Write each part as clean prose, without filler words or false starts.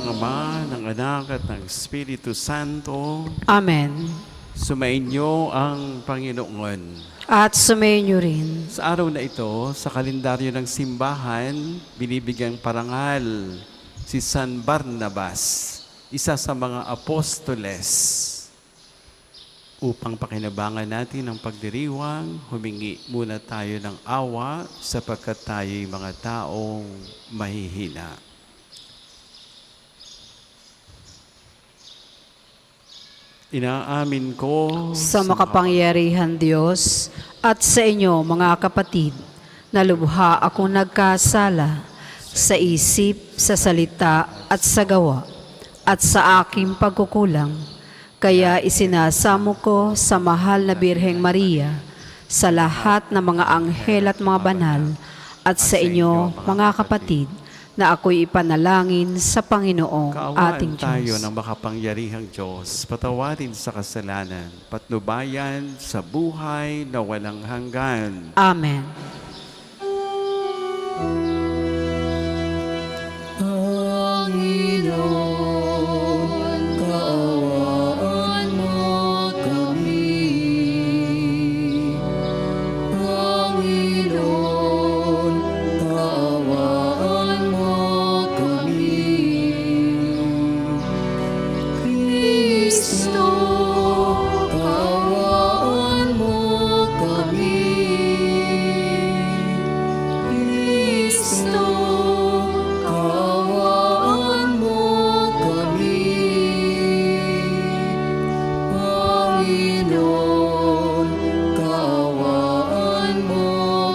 Ama, ng Anak at ng Espiritu Santo. Amen. Sumainyo ang Panginoon. At sumainyo rin. Sa araw na ito, sa kalendaryo ng simbahan, binibigyang parangal si San Barnabas, isa sa mga apostoles. Upang pakinabangan natin ang pagdiriwang, humingi muna tayo ng awa sapagkat tayo'y mga taong mahihina. Inaamin ko Sa makapangyarihan Diyos at sa inyo mga kapatid, na lubha akong nagkasala sa isip, sa salita at sa gawa at sa aking pagkukulang. Kaya isinasamo ko sa mahal na Birheng Maria, sa lahat ng mga anghel at mga banal, at sa inyo mga kapatid, na ako'y ipanalangin sa Panginoong ating kaawaan tayo Diyos. ng makapangyarihang Diyos, patawarin sa kasalanan, patnubayan sa buhay na walang hanggan. Amen. Panginoon, kaawaan mo kami. Panginoon, kaawaan mo kami. Kristo, kaawaan mo kami. Kristo, kaawaan mo kami. Panginoon, kaawaan mo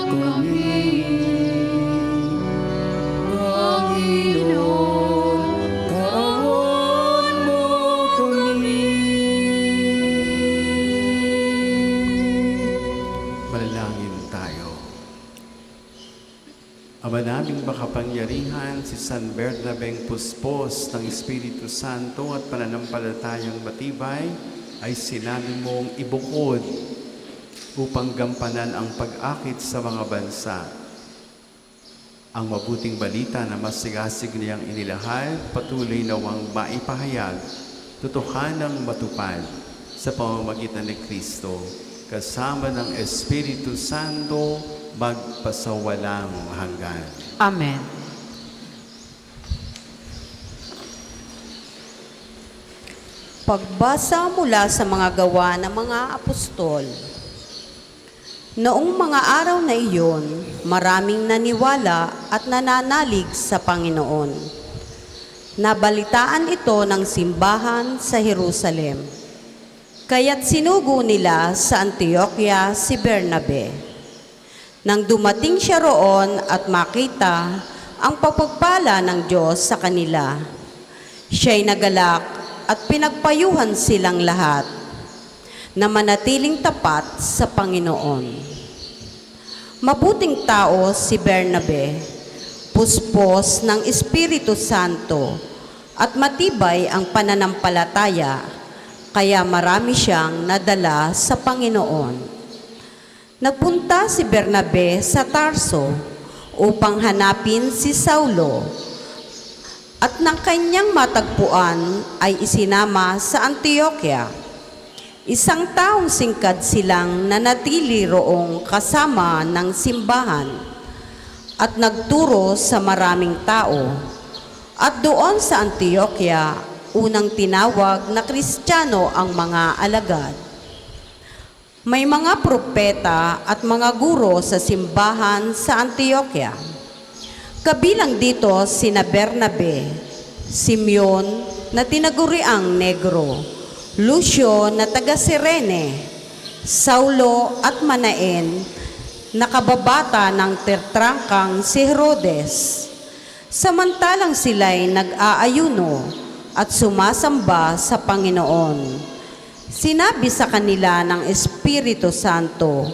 kami. Panginoon, kaawaan mo kami. Manalangin tayo. Ama naming makapangyarihan, si San Bernabeng Puspos ng Espiritu Santo at pananampalatayang matibay ay sinabi mong ibukod upang gampanan ang pag-akit sa mga bansa. Ang mabuting balita na masigasig niyang inilahad, patuloy nawang maipahayag, totohanang matupad sa pamamagitan ni Kristo, kasama ng Espiritu Santo, magpasawalang hanggan. Amen. Pagbasa mula sa mga gawa ng mga apostol. Noong mga araw na iyon, maraming naniwala at nananalig sa Panginoon. Nabalitaan ito ng simbahan sa Jerusalem. Kaya't sinugo nila sa Antioquia si Bernabe. Nang dumating siya roon at makita ang pagpapala ng Diyos sa kanila, siya'y nagalak at pinagpayuhan silang lahat na manatiling tapat sa Panginoon. Mabuting tao si Bernabe, puspos ng Espiritu Santo at matibay ang pananampalataya, kaya marami siyang nadala sa Panginoon. Nagpunta si Bernabe sa Tarso upang hanapin si Saulo, at nang kanyang matagpuan ay isinama sa Antioquia. Isang taong singkad silang nanatili roong kasama ng simbahan at nagturo sa maraming tao. At doon sa Antioquia, unang tinawag na Kristiyano ang mga alagad. May mga propeta at mga guro sa simbahan sa Antioquia. Kabilang dito sina Bernabe, Simeon na tinaguriang Negro, Lucio na taga Cirene, Saulo at Manaen na kababata ng tertrangkang si Herodes. Samantalang sila'y nag-aayuno at sumasamba sa Panginoon. Sinabi sa kanila ng Espiritu Santo,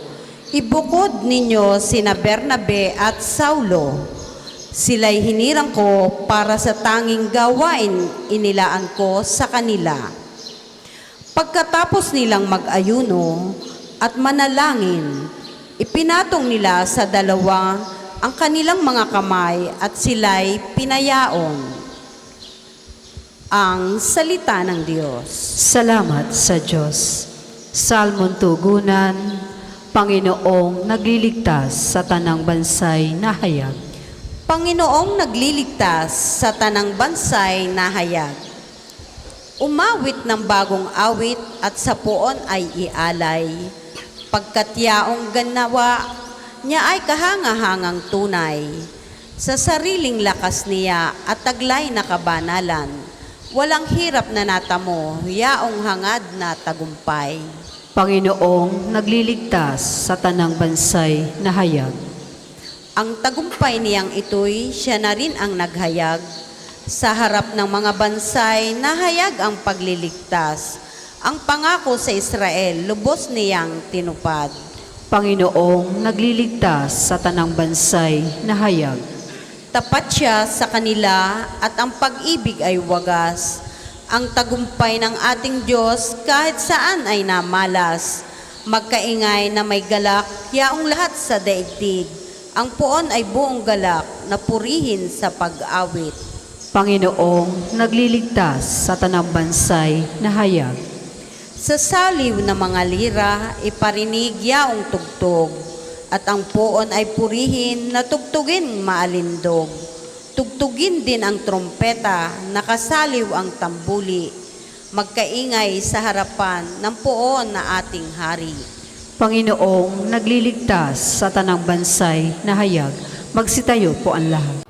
ibukod ninyo sina Bernabe at Saulo. Sila'y hinirang ko para sa tanging gawain inilaan ko sa kanila. Pagkatapos nilang mag-ayuno at manalangin, ipinatong nila sa dalawa ang kanilang mga kamay at sila'y pinayaon. Ang salita ng Diyos. Salamat sa Diyos. Salmon tugunan, Panginoong nagliligtas sa tanang bansay na hayag. Panginoong nagliligtas sa tanang bansay na hayag. Umawit ng bagong awit at sa puon ay ialay. Pagkat yaong ganawa niya ay kahangahangang tunay. Sa sariling lakas niya at taglay na kabanalan, walang hirap na natamo, yaong hangad na tagumpay. Panginoong nagliligtas sa tanang bansay na hayag. Ang tagumpay niyang ito'y siya na rin ang naghayag. Sa harap ng mga bansay, nahayag ang pagliligtas. Ang pangako sa Israel, lubos niyang tinupad. Panginoong nagliligtas sa tanang bansay na hayag. Tapat siya sa kanila at ang pag-ibig ay wagas. Ang tagumpay ng ating Diyos kahit saan ay namalas. Magkaingay na may galak, yaong lahat sa daigdig. Ang puon ay buong galak na purihin sa pag-awit. Panginoong nagliligtas sa tanang bansay na hayag. Sa saliw ng mga lira, iparinig yaong tugtog. At ang puon ay purihin na tugtugin maalindog. Tugtugin din ang trompeta, nakasaliw ang tambuli. Magkaingay sa harapan ng puon na ating hari. Panginoong nagliligtas sa tanang bansay na hayag. Magsitayo po ang lahat.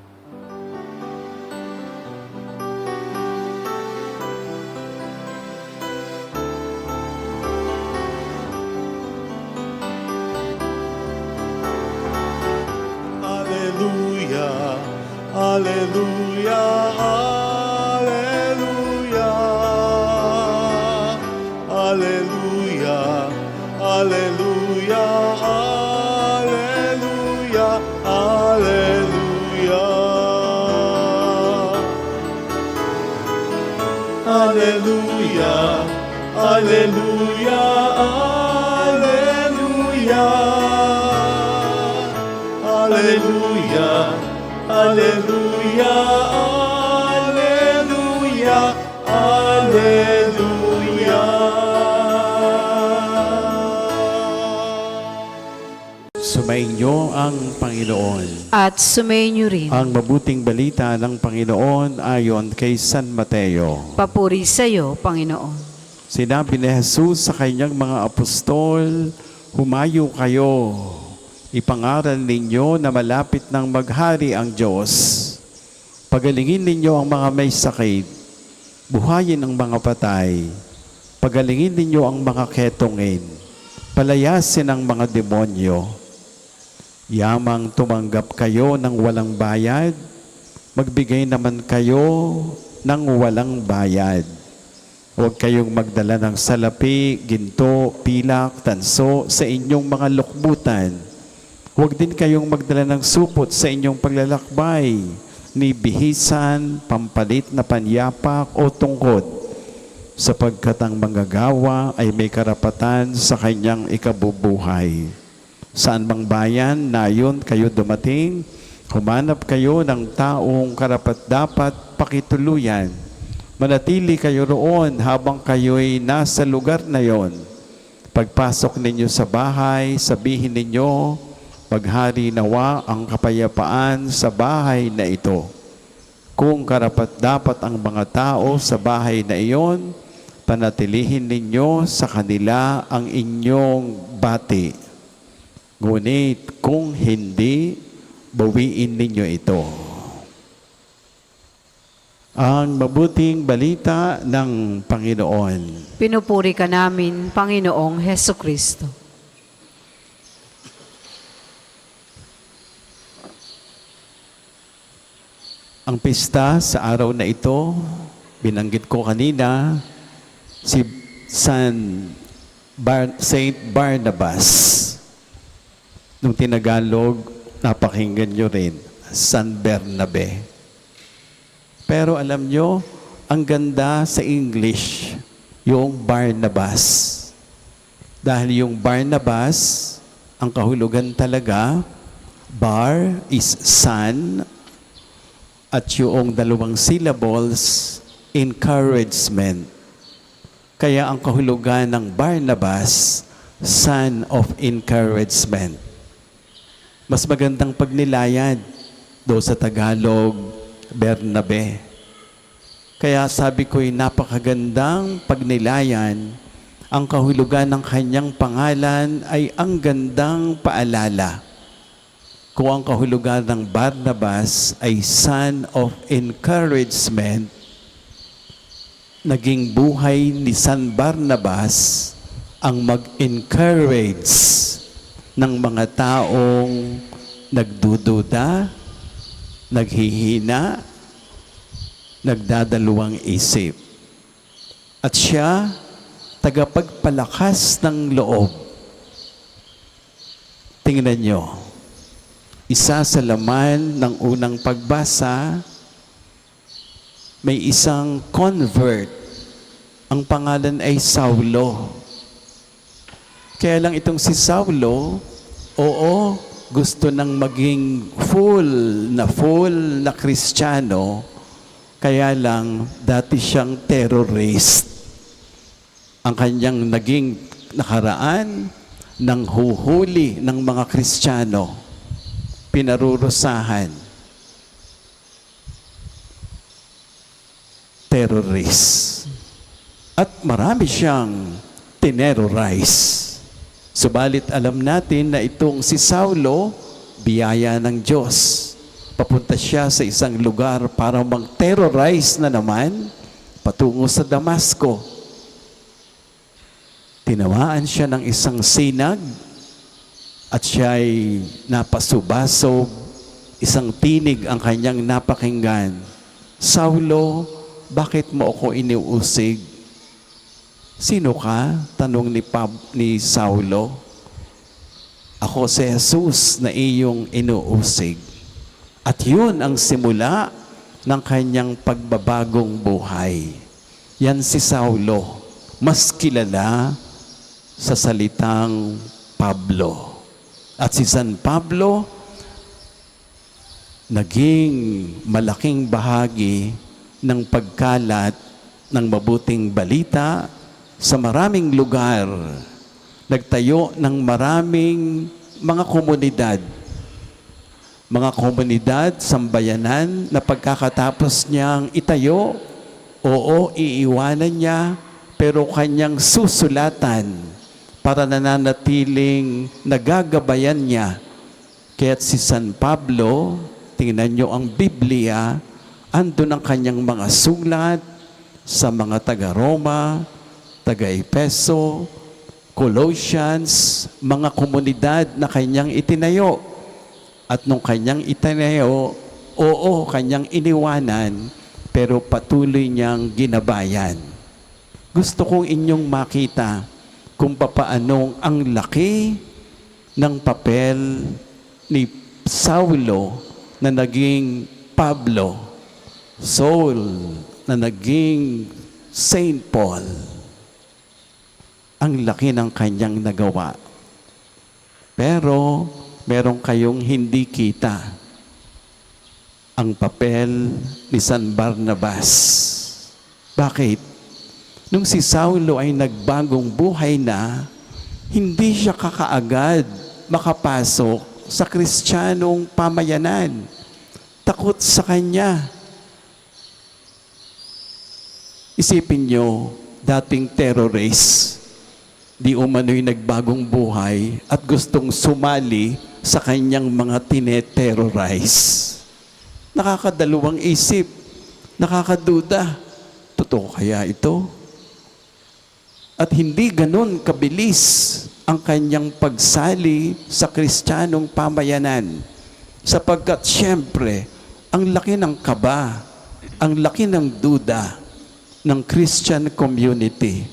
Alleluia, alleluia, alleluia, alleluia, alleluia, alleluia, alleluia. Alleluia, alleluia, alleluia. Alleluia, alleluia, alleluia, alleluia. Sumainyo ang Panginoon. At sumainyo rin. Ang mabuting balita ng Panginoon ayon kay San Mateo. Papuri sa iyo, Panginoon. Sinabi ni Jesus sa kanyang mga apostol, humayo kayo. Ipangaral ninyo na malapit ng maghari ang Diyos. Pagalingin ninyo ang mga may sakit. Buhayin ang mga patay. Pagalingin ninyo ang mga ketongin. Palayasin ang mga demonyo. Yamang tumanggap kayo ng walang bayad, magbigay naman kayo ng walang bayad. Huwag kayong magdala ng salapi, ginto, pilak, tanso sa inyong mga lukbutan. Huwag din kayong magdala ng supot sa inyong paglalakbay, ni bihisan, pampalit na panyapak o tungkod, sapagkat ang manggagawa ay may karapatan sa kanyang ikabubuhay. Saan bang bayan na yun kayo dumating, humanap kayo ng taong karapat-dapat pakituluyan. Manatili kayo roon habang kayo'y nasa lugar na yon. Pagpasok ninyo sa bahay, sabihin ninyo, maghari nawa ang kapayapaan sa bahay na ito. Kung karapat-dapat ang mga tao sa bahay na iyon, panatilihin ninyo sa kanila ang inyong bati. Ngunit kung hindi, bawiin ninyo ito. Ang mabuting balita ng Panginoon. Pinupuri ka namin, Panginoong Heso Kristo. Ang pista sa araw na ito, binanggit ko kanina, si Saint Barnabas. Nung Tinagalog, napakinggan nyo rin, San Bernabe. Pero alam nyo, ang ganda sa English, yung Barnabas. Dahil yung Barnabas, ang kahulugan talaga, bar is son, at yung dalawang syllables, encouragement. Kaya ang kahulugan ng Barnabas, son of encouragement. Mas magandang pagnilayan do sa Tagalog, Bernabe. Kaya sabi ko'y napakagandang pagnilayan. Ang kahulugan ng kanyang pangalan ay ang gandang paalala. Kung ang kahulugan ng Barnabas ay son of encouragement, naging buhay ni San Barnabas ang mag-encourage ng mga taong nagdududa, naghihina, nagdadaluwang isip. At siya, tagapagpalakas ng loob. Tingnan nyo, isa sa laman ng unang pagbasa, may isang convert. Ang pangalan ay Saulo. Kaya lang itong si Saulo, oo, gusto nang maging full na Kristiyano, kaya lang dati siyang terrorist. Ang kanyang naging nakaraan ng huhuli ng mga Kristiyano, pinarurusahan. Terrorist. At marami siyang tinerrorize. Subalit alam natin na itong si Saulo, biyaya ng Diyos. Papunta siya sa isang lugar para mag-terrorize na naman patungo sa Damasco. Tinawaan siya ng isang sinag at siya ay napasubasob. Isang tinig ang kanyang napakinggan. Saulo, bakit mo ako iniusig? Sino ka? Tanong ni Saulo. Ako si Jesus na iyong inuusig. At yun ang simula ng kanyang pagbabagong buhay. Yan si Saulo, mas kilala sa salitang Pablo. At si San Pablo, naging malaking bahagi ng pagkalat ng mabuting balita sa maraming lugar. Nagtayo ng maraming mga komunidad. Mga komunidad, sambayanan na pagkakatapos niyang itayo, oo, iiwanan niya, pero kanyang susulatan para nananatiling nagagabayan niya. Kaya't si San Pablo, tingnan niyo ang Biblia, andun ang kanyang mga sulat sa mga taga-Roma, taga-Epeso, Colossians, mga komunidad na kanyang itinayo. At nung kanyang itinayo, oo, kanyang iniwanan, pero patuloy niyang ginabayan. Gusto kong inyong makita kung papaanong ang laki ng papel ni Saulo na naging Pablo, Saul na naging Saint Paul. Ang laki ng kanyang nagawa. Pero meron kayong hindi kita. Ang papel ni San Barnabas. Bakit? Nung si Saulo ay nagbagong buhay na, hindi siya kakaagad makapasok sa Kristiyanong pamayanan. Takot sa kanya. Isipin nyo, dating terrorist, di umano'y nagbagong buhay at gustong sumali sa kanyang mga tineterrorize. Nakakadalawang isip, nakakaduda, totoo kaya ito? At hindi ganon kabilis ang kanyang pagsali sa Kristiyanong pamayanan. Sapagkat siyempre, ang laki ng kaba, ang laki ng duda ng Christian community,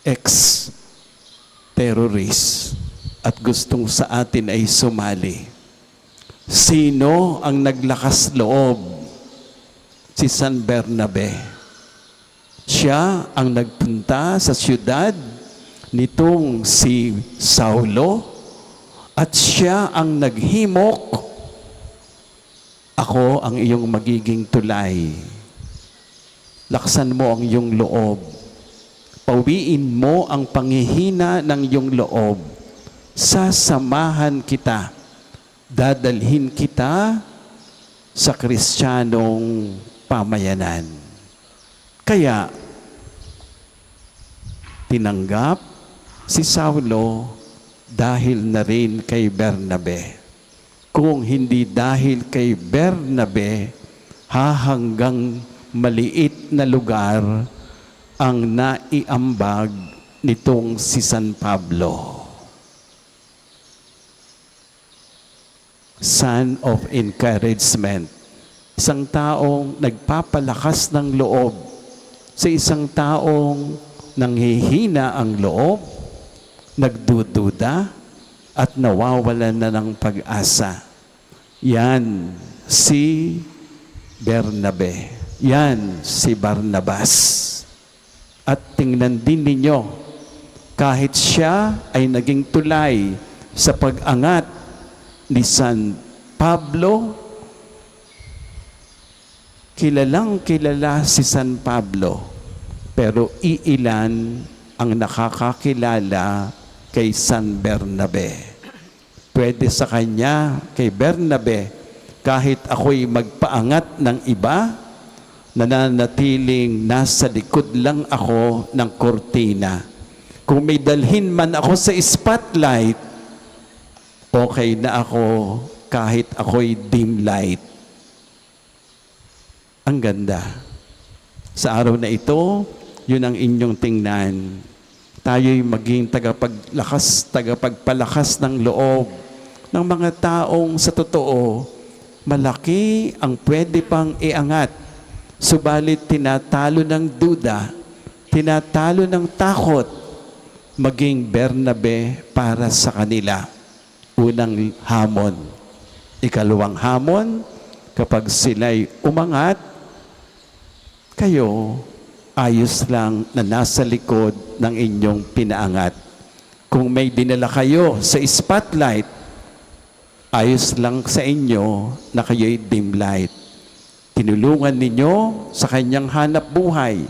ex-terrorist, at gustong sa atin ay sumali. Sino ang naglakas loob? Si San Bernabe. Siya ang nagpunta sa siyudad nitong si Saulo at siya ang naghimok, ako ang iyong magiging tulay. Laksan mo ang iyong loob. Pawiin mo ang panghihina ng iyong loob. Sasamahan kita. Dadalhin kita sa Kristiyanong pamayanan. Kaya, tinanggap si Saulo dahil na rin kay Bernabe. Kung hindi dahil kay Bernabe, hanggang maliit na lugar ang naiambag nitong si San Pablo. Son of encouragement. Isang taong nagpapalakas ng loob sa isang taong nanghihina ang loob, nagdududa, at nawawalan na ng pag-asa. Yan si Bernabe. Yan si Barnabas. At tingnan din ninyo, kahit siya ay naging tulay sa pag-angat ni San Pablo, kilalang kilala si San Pablo, pero iilan ang nakakakilala kay San Bernabe. Pwede sa kanya, kay Bernabe, kahit ako'y magpaangat ng iba, nananatiling nasa likod lang ako ng kortina. Kung may dalhin man ako sa spotlight, okay na ako kahit ako'y dim light. Ang ganda. Sa araw na ito, yun ang inyong tingnan. Tayo'y maging tagapagpalakas ng loob ng mga taong sa totoo, malaki ang pwede pang iangat. Subalit tinatalo ng duda, tinatalo ng takot, maging Bernabe para sa kanila. Unang hamon. Ikalawang hamon, kapag sila'y umangat, kayo ayos lang na nasa likod ng inyong pinaangat. Kung may dinala kayo sa spotlight, ayos lang sa inyo na kayo'y dim light. Tinulungan ninyo sa kanyang hanap buhay.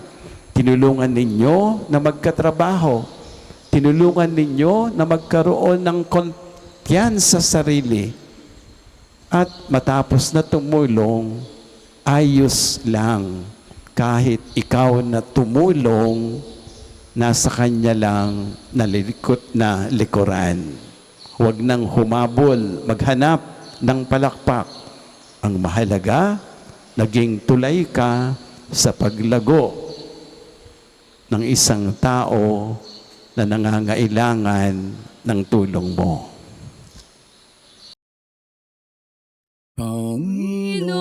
Tinulungan ninyo na magkatrabaho. Tinulungan ninyo na magkaroon ng kumpiyansa sa sarili. At matapos na tumulong, ayos lang. Kahit ikaw na tumulong, nasa kanya lang nalilikot na likuran. Huwag nang humabol, maghanap ng palakpak. Ang mahalaga, naging tulay ka sa paglago ng isang tao na nangangailangan ng tulong mo. Panginoon,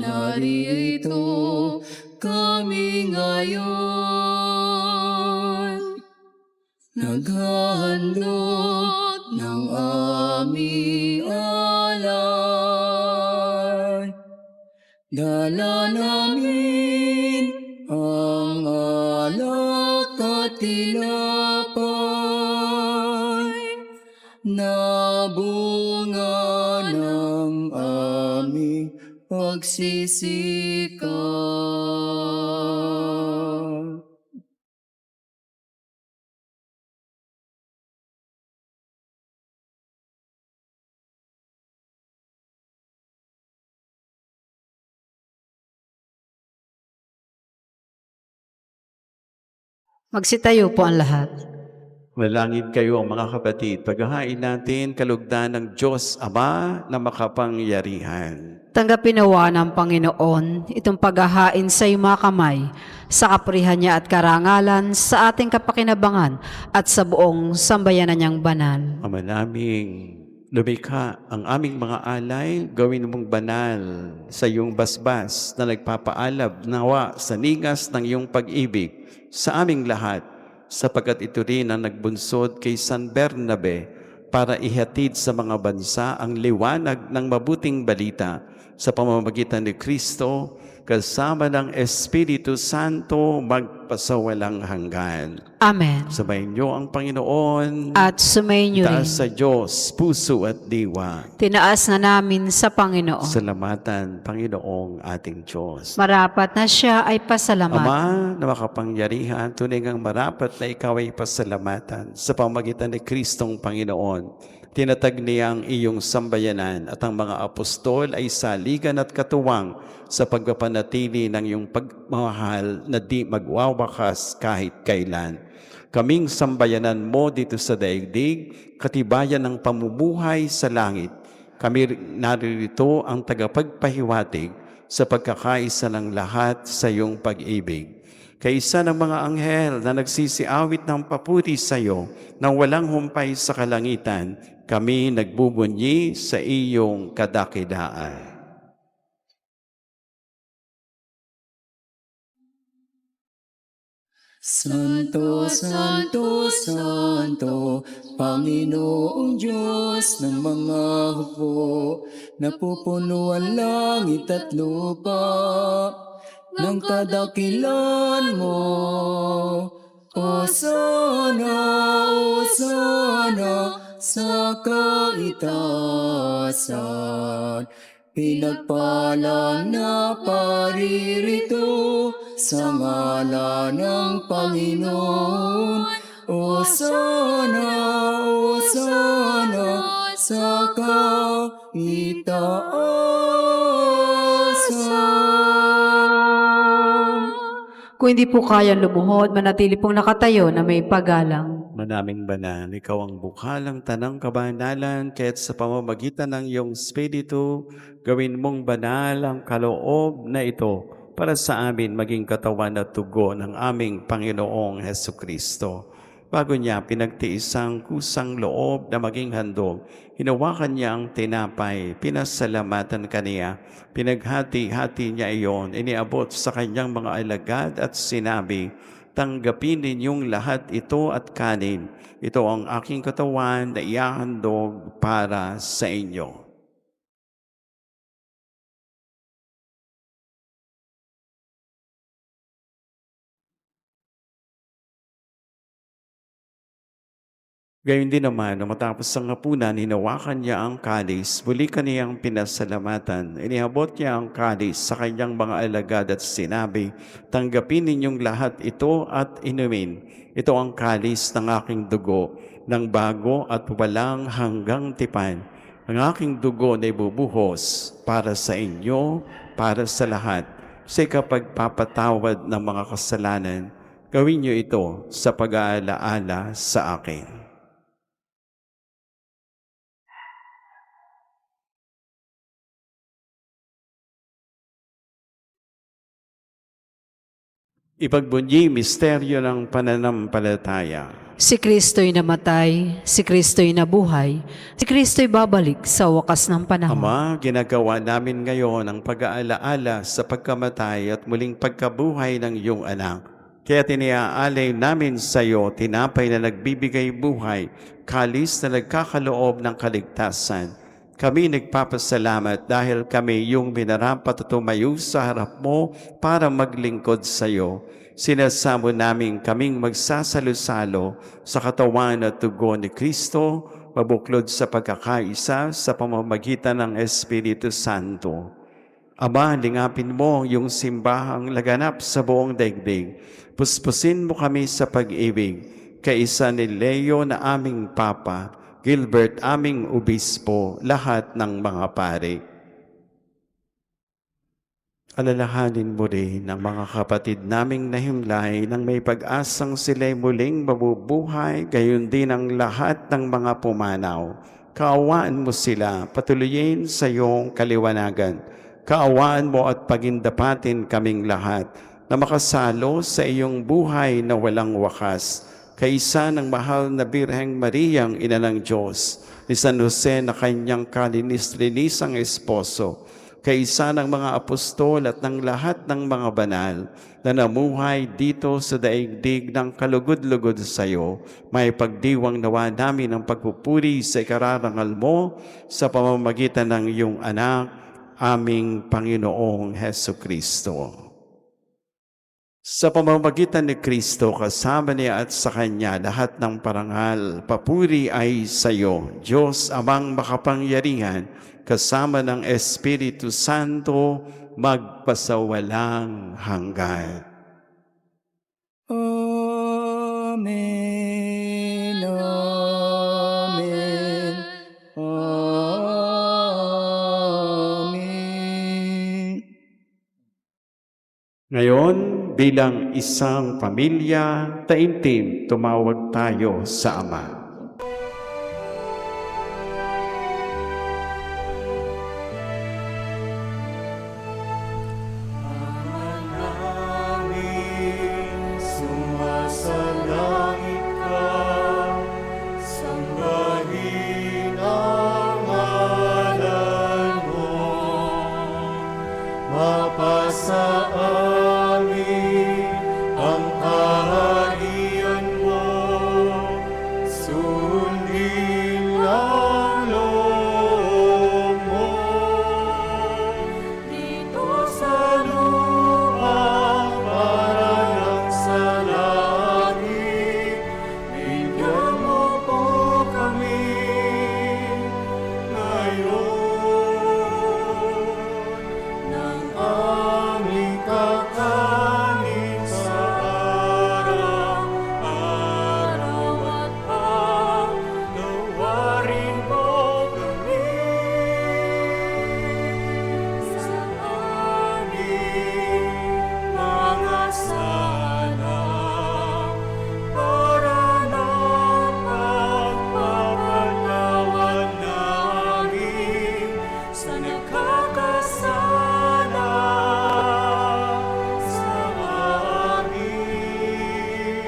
narito kami ngayon, naghahandog ng aming alay. Dala namin ang alak at tinapay na bunga ng aming pagsisikap. Magsitayo po ang lahat. Malangin kayo ang mga kapatid. Paghahain natin kalugdan ng Diyos Ama na makapangyarihan. Tanggapin nawa ng Panginoon itong paghahain sa iyong mga kamay, sa kapurihan niya at karangalan, sa ating kapakinabangan at sa buong sambayanan niyang banal. Ama naming lumikha ang aming mga alay, gawin mong banal sa iyong basbas na nagpapaalab nawa sa ningas ng iyong pag-ibig sa aming lahat, sapagkat ito rin ang nagbunsod kay San Bernabe para ihatid sa mga bansa ang liwanag ng mabuting balita sa pamamagitan ni Kristo kasama ng Espiritu Santo, magpasawalang hanggan. Amen. Sabayin niyo ang Panginoon. At sumayin niyo rin. Itaas sa Diyos, puso at diwa. Tinaas na namin sa Panginoon. Salamatan, Panginoong ating Diyos. Marapat na siya ay pasalamat. Ama na makapangyarihan, tunay ngang marapat na ikaw ay pasalamatan sa pamagitan ni Kristong Panginoon. Tinatag niya ang iyong sambayanan at ang mga apostol ay saligan at katuwang sa pagpapanatili ng iyong pagmamahal na di magwawakas kahit kailan. Kaming sambayanan mo dito sa daigdig, katibayan ng pamumuhay sa langit. Kami naririto ang tagapagpahiwatig sa pagkakaisa ng lahat sa iyong pag-ibig. Kaisa ng mga anghel na nagsisiawit ng papuri sa iyo nang walang humpay sa kalangitan, kami nagbubunyi sa iyong kadakidaan. Santo, Santo, Santo, Panginoong Diyos ng mga hukbo, napupuno ang langit at lupa ng kadakilan mo. Osana, Osana, sa kaitaasan. Pinagpala na paririto sa ngalan ng Panginoon. Osana, Osana, sa kaitaasan. Kung hindi po kayang lumuhod, manatili pong nakatayo na may paggalang. Manaming banal, ikaw ang bukhalang tanang kabanalan, kaya't sa pamamagitan ng iyong Espiritu, gawin mong banal ang kaloob na ito para sa amin maging katawan at tugo ng aming Panginoong Hesukristo. Bago niya pinagtiis ang kusang loob na maging handog, hinawakan niya ang tinapay, pinasalamatan kaniya, pinaghati-hati niya iyon, iniabot sa kanyang mga alagad at sinabi, tanggapin ninyong lahat ito at kanin. Ito ang aking katawan na ihahandog para sa inyo. Gayon din naman, nang matapos ang hapunan, hinawakan niya ang kalis, muli kaniyang pinasalamatan. Inihabot niya ang kalis sa kanyang mga alagad at sinabi, tanggapin ninyong lahat ito at inumin. Ito ang kalis ng aking dugo, ng bago at walang hanggang tipan. Ang aking dugo na ibubuhos para sa inyo, para sa lahat. Sa ikapagpapatawad ng mga kasalanan, gawin niyo ito sa pag-aalaala sa akin. Ipagbunyi misteryo ng pananampalataya. Si Kristo'y namatay, si Kristo'y nabuhay, si Kristo'y babalik sa wakas ng panahon. Ama, ginagawa namin ngayon ang pag-aalaala sa pagkamatay at muling pagkabuhay ng iyong anak. Kaya tiniaalay namin sa iyo tinapay na nagbibigay buhay, kalis na nagkakaloob ng kaligtasan. Kami nagpapasalamat dahil kami yung minarapat at tumayo sa harap mo para maglingkod sa iyo. Sinasamo namin kaming magsasalo-salo sa katawan at dugo ni Kristo, mabuklod sa pagkakaisa sa pamamagitan ng Espiritu Santo. Ama, lingapin mo yung simbahang laganap sa buong daigdig. Puspusin mo kami sa pag-ibig, kaisa ni Leo na aming Papa, Gilbert aming obispo, lahat ng mga pari. Alalahanin mo rin ang mga kapatid naming nahimlay nang may pag-asang sila'y muling mabubuhay, gayon din ang lahat ng mga pumanaw. Kaawaan mo sila, patuloyin sa iyong kaliwanagan. Kaawaan mo at pagindapatin kaming lahat na makasalo sa iyong buhay na walang wakas. Kaisa ng mahal na Birheng Mariang Ina ng Diyos, ni San Jose na kanyang kalinis-linisang esposo, kaisa ng mga apostol at ng lahat ng mga banal na namuhay dito sa daigdig ng kalugod-lugod sa iyo, may pagdiwang nawa namin ang pagpupuri sa ikararangal mo sa pamamagitan ng iyong anak, aming Panginoong Heso Kristo. Sa pamamagitan ni Kristo, kasama niya at sa Kanya, lahat ng parangal, papuri ay sa iyo, Diyos Amang makapangyarihan, kasama ng Espiritu Santo, magpasawalang hanggan. Amen. Amen. Amen. Ngayon, bilang isang pamilya, taimtim tumawag tayo sa Ama. Sumasalangit ka, sambahin ang ngalan mo. Mapasa amin ang kaharian mo, sundin ang loob mo. Dito sa lupa, parang sa langit, bigyan mo po kami ngayon ng aming kakanin sa araw-araw at paglawarin mo kami sa aming mga sala para ng pagpapatawad namin sa nakakasala sa amin.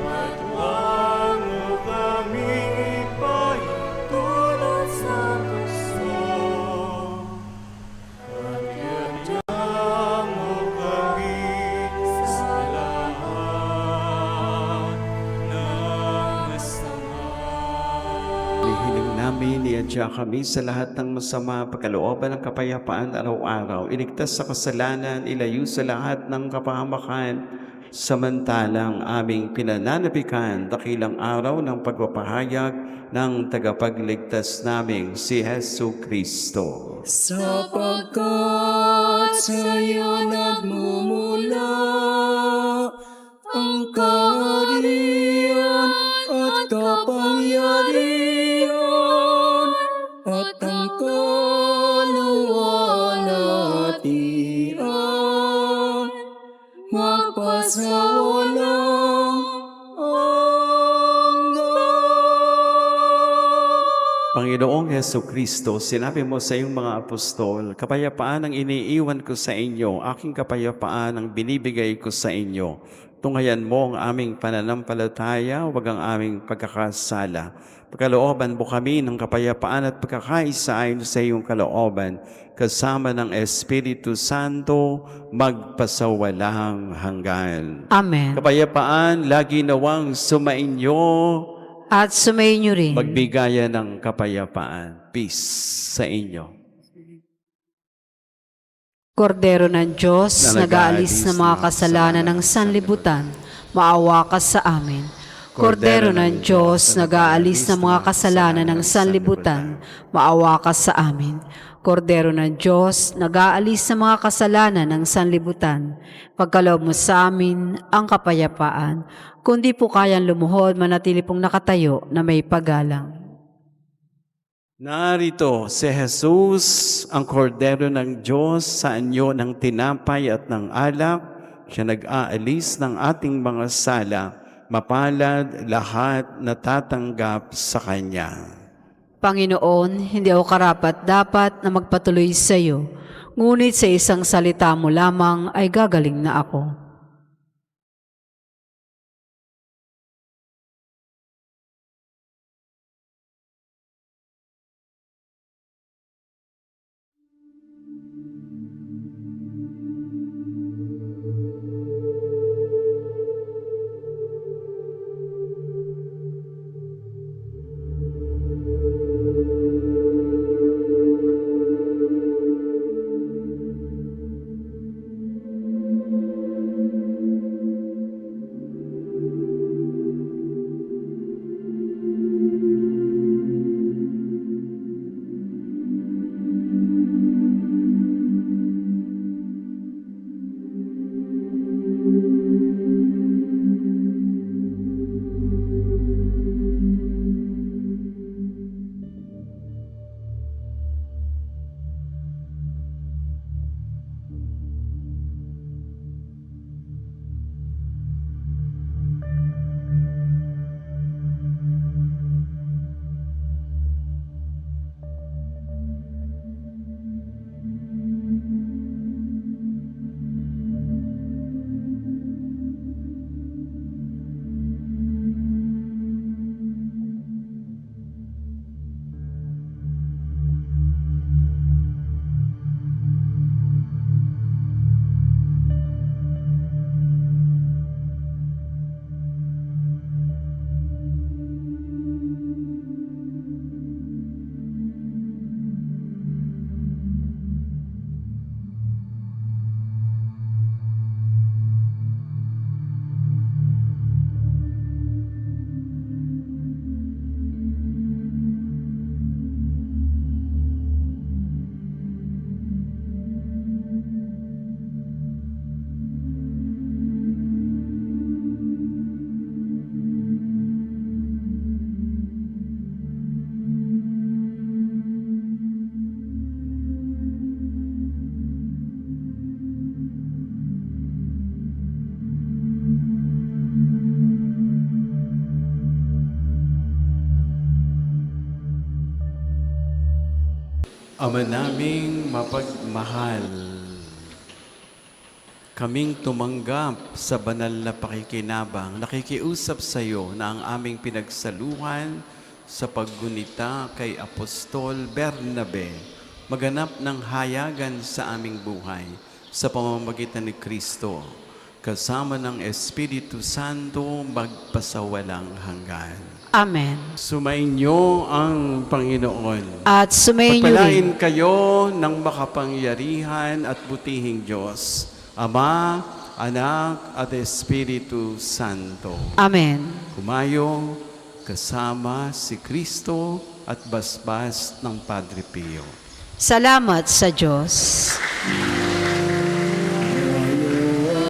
At huwag mo kaming ipahintulot sa puso, at iadya mo kami sa lahat ng masama. Hihiling namin, iadya kami sa lahat ng masama, pagkalooban ng kapayapaan araw-araw, iligtas sa kasalanan, ilayo sa lahat ng kapahamakan, samantalang aming pinananabikan dakilang araw ng pagpapahayag ng tagapagligtas naming si Hesu Kristo. Sapagkat sa'yo nagmumula ang kaharian at kapangyarihan at ang kaluwalhatian magpasawalang hanggan. Panginoong Hesu Kristo, sinabi mo sa iyong mga apostol, kapayapaan ang iniiwan ko sa inyo, aking kapayapaan ang binibigay ko sa inyo. Tunghayan mo ang aming pananampalataya, huwag ang aming pagkakasala. Pagkalooban mo kami ng kapayapaan at pagkakaisa ayon sa iyong kalooban, kasama ng Espiritu Santo, magpasawalang hanggan. Amen. Kapayapaan, lagi nawang sumainyo, At sumayin niyo rin. magbigayan ng kapayapaan. Peace sa inyo. Kordero ng Diyos, nag-aalis ng mga kasalanan ng sanlibutan, maawa ka sa amin. Kordero ng Diyos, nag-aalis ng mga kasalanan ng sanlibutan, maawa ka sa amin. Kordero ng Diyos, nag-aalis ng mga kasalanan ng sanlibutan, pagkaloob mo sa amin ang kapayapaan. Kung di po kayang lumuhod, manatili pong nakatayo na may paggalang. Narito si Jesus, ang kordero ng Diyos, sa anyo ng tinapay at ng alak. Siya nag-aalis ng ating mga sala, mapalad lahat na tatanggap sa Kanya. Panginoon, hindi ako karapat-dapat na magpatuloy sa iyo, ngunit sa isang salita mo lamang ay gagaling na ako. Ama naming mapagmahal, kaming tumanggap sa banal na pakikinabang, nakikiusap sa iyo na ang aming pinagsaluhan sa paggunita kay Apostol Bernabe maganap ng hayagan sa aming buhay sa pamamagitan ni Kristo, kasama ng Espiritu Santo magpasawalang hanggan. Amen. Sumainyo ang Panginoon. At sumayin niyo rin. Pagpalain kayo ng makapangyarihan at butihing Diyos, Ama, Anak, at Espiritu Santo. Amen. Kumayo kasama si Kristo at basbas ng Padre Pio. Salamat sa Diyos.